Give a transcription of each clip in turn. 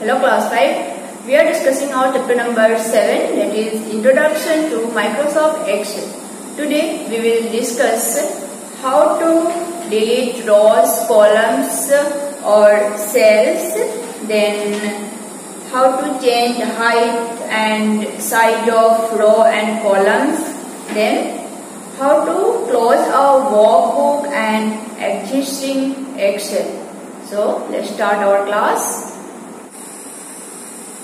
Hello class 5. We are discussing our chapter number 7, that is Introduction to Microsoft Excel. Today we will discuss how to delete rows, columns or cells, then how to change the height and size of row and columns, then how to close our workbook and existing Excel. So let's start our class.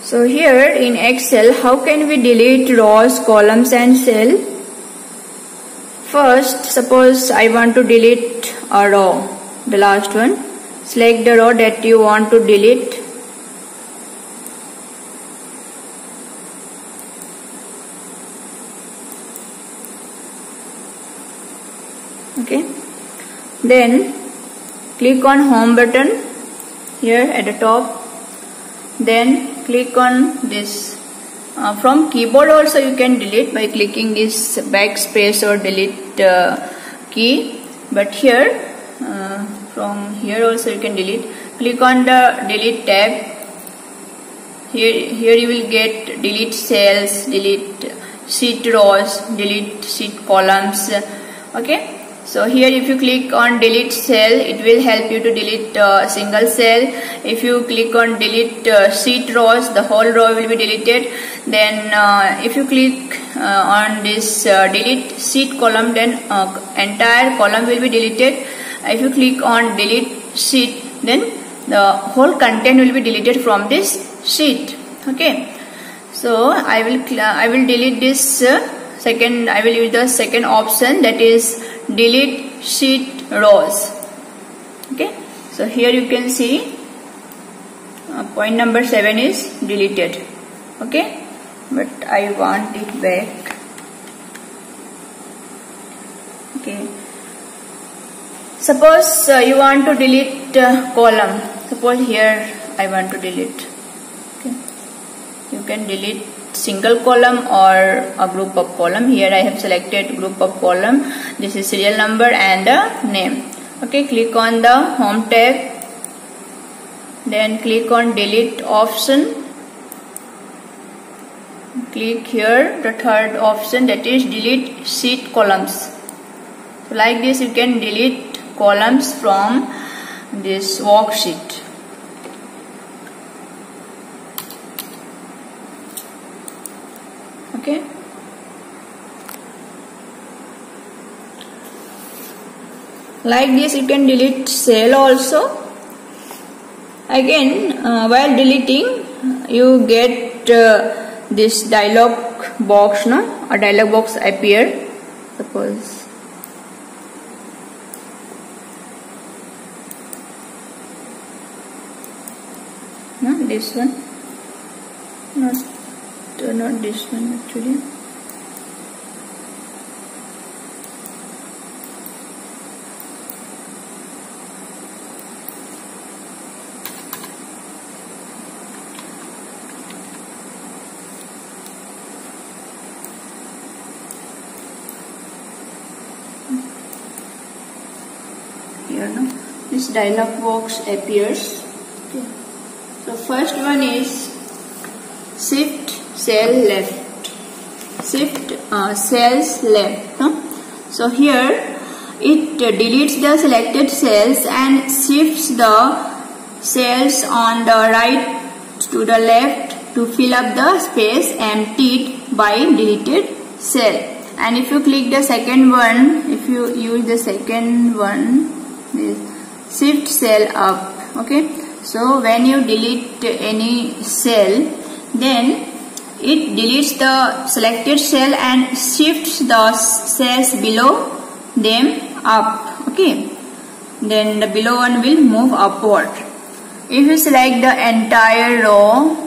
So here in Excel, how can we delete rows, columns and cell? First, suppose I want to delete a row, the last one. Select the row that you want to delete. Okay. Then click on Home button here at the top. Then click on this. From keyboard also you can delete by clicking this backspace or delete key. But here, from here also you can delete. Click on the delete tab. Here you will get delete cells, delete sheet rows, delete sheet columns. Okay. So here if you click on delete cell, it will help you to delete single cell. If you click on delete sheet rows, the whole row will be deleted. Then if you click on this delete sheet column, then entire column will be deleted. If you click on delete sheet, then the whole content will be deleted from this sheet. Okay. So I will delete this second. I will use the second option, that is delete sheet rows. Okay, so here you can see point number 7 is deleted. Okay, but I want it back. Okay, suppose you want to delete column. Suppose here I want to delete. Okay, you can delete single column or a group of column. Here I have selected group of column. This is serial number and the name. Okay, click on the Home tab. Then click on delete option. Click here the third option, that is delete sheet columns. So like this you can delete columns from this worksheet. Okay. Like this you can delete cell also. Again, while deleting you get this dialog box, no? A dialog box appear. Suppose no, this one, not this one actually. Here, no? This dialog box appears. Okay. So first one is shift cell left, shift cells left. No? So here it deletes the selected cells and shifts the cells on the right to the left to fill up the space emptied by deleted cell. And if you click the second one, if you use the second one, this shift cell up. Okay, so when you delete any cell, then it deletes the selected cell and shifts the cells below them up. Okay, then the below one will move upward. If you select the entire row,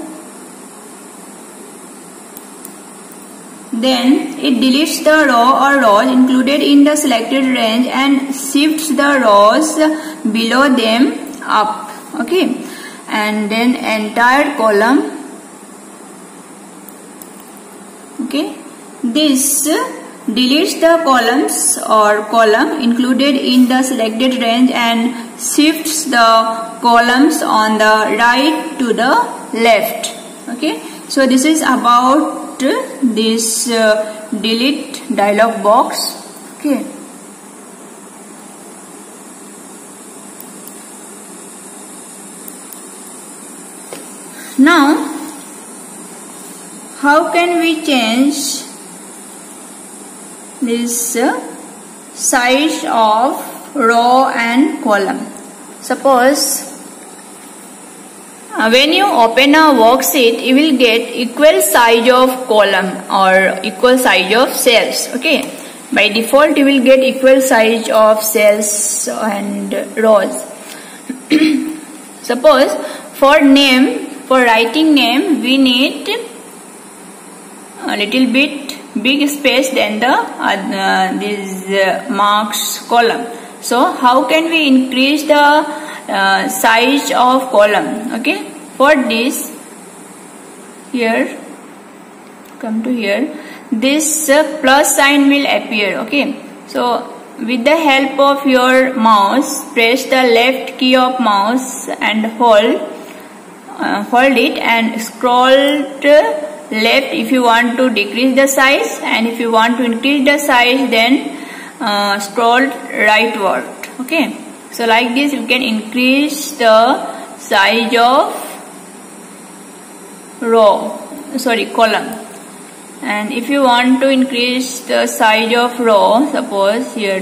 then it deletes the row or rows included in the selected range and shifts the rows below them up. Okay, and then entire column. Okay, this deletes the columns or column included in the selected range and shifts the columns on the right to the left. Okay, so this is about this delete dialog box. Okay. Now, how can we change this size of row and column? Suppose when you open a worksheet, you will get equal size of column or equal size of cells. Okay, by default you will get equal size of cells and rows. Suppose for name, for writing name, we need a little bit big space than the this marks column. So how can we increase the size of column? Okay, for this, here, come to here, this plus sign will appear. Okay, so with the help of your mouse, press the left key of mouse and hold it and scroll to left if you want to decrease the size, and if you want to increase the size, then scroll rightward. Okay, so like this you can increase the size of column. And if you want to increase the size of row, suppose here,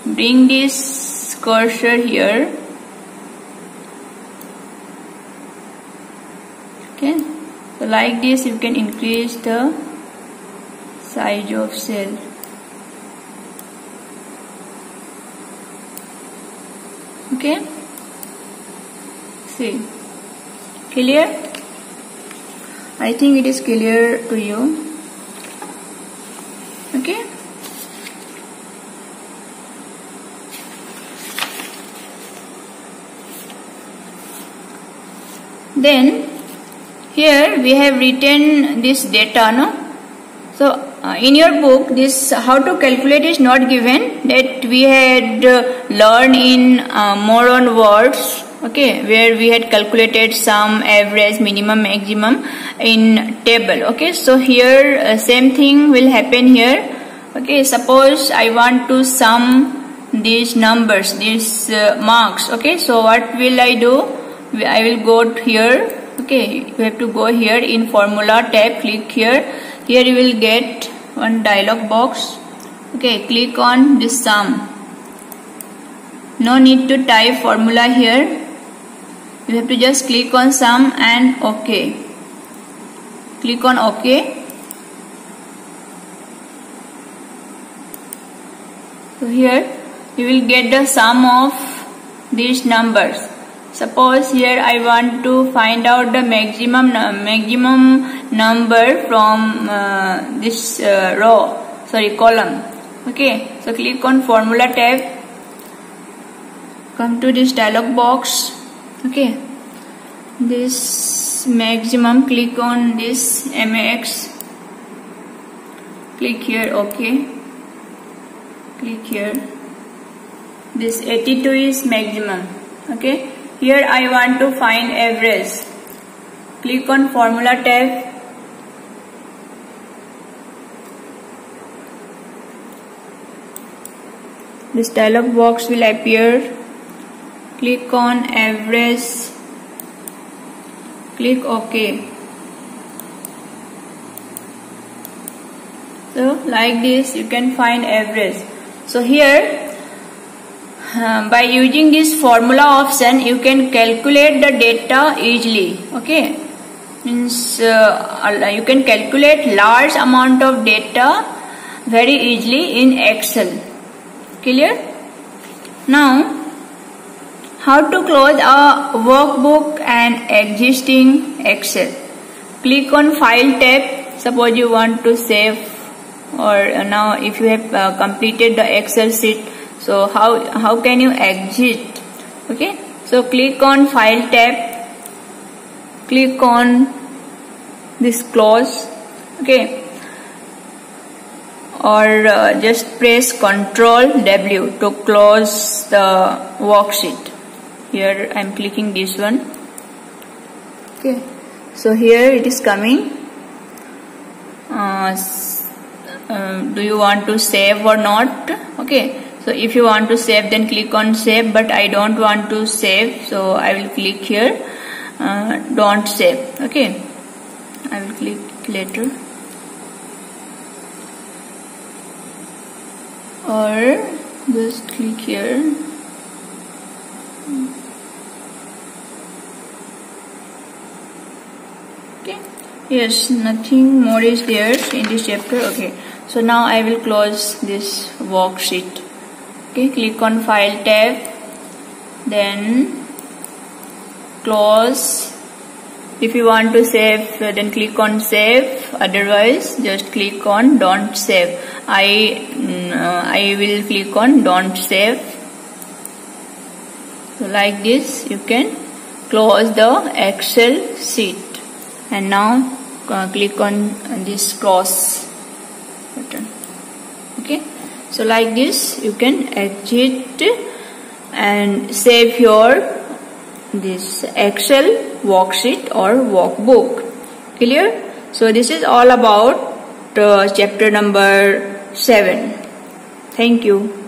bring this cursor here. Okay, so like this you can increase the size of cell. Okay, see, clear? I think it is clear to you. Okay, then here we have written this data, so in your book this how to calculate is not given, that we had learned in more on words. Okay, where we had calculated sum, average, minimum, maximum in table. Okay, so here same thing will happen here. Okay, suppose I want to sum these numbers, these marks. Okay, so what will I do? I will go here. Okay, you have to go here in formula tab, click here. Here you will get one dialog box. Okay, click on this sum. No need to type formula here. You have to just click on sum and OK. Click on OK. So here you will get the sum of these numbers. Suppose here I want to find out the maximum number from this column. Okay, so click on formula tab. Come to this dialog box. Okay, this maximum, click on this max, click here, OK, click here, this 82 is maximum. Okay, here I want to find average, click on formula tab, this dialog box will appear. Click on average, click OK. So like this you can find average. So here by using this formula option you can calculate the data easily. Okay, means you can calculate large amount of data very easily in Excel. Clear? Now how to close a workbook and existing Excel. Click on File tab. Suppose you want to save, or now if you have completed the Excel sheet, so how can you exit? Okay, so click on File tab. Click on this Close. Okay, or just press Ctrl W to close the worksheet. Here I am clicking this one. Okay, so here it is coming. Do you want to save or not? Okay, so if you want to save, then click on save, but I don't want to save, so I will click here don't save. Okay, I will click later, or just click here. Okay, yes, nothing more is there in this chapter. Okay, so now I will close this worksheet. Okay, click on File tab, then close. If you want to save, then click on save, otherwise just click on don't save. I will click on don't save. So like this you can close the Excel sheet. And now click on this close button. Okay, so like this you can exit and save your this Excel worksheet or workbook. Clear? So this is all about chapter number 7. Thank you.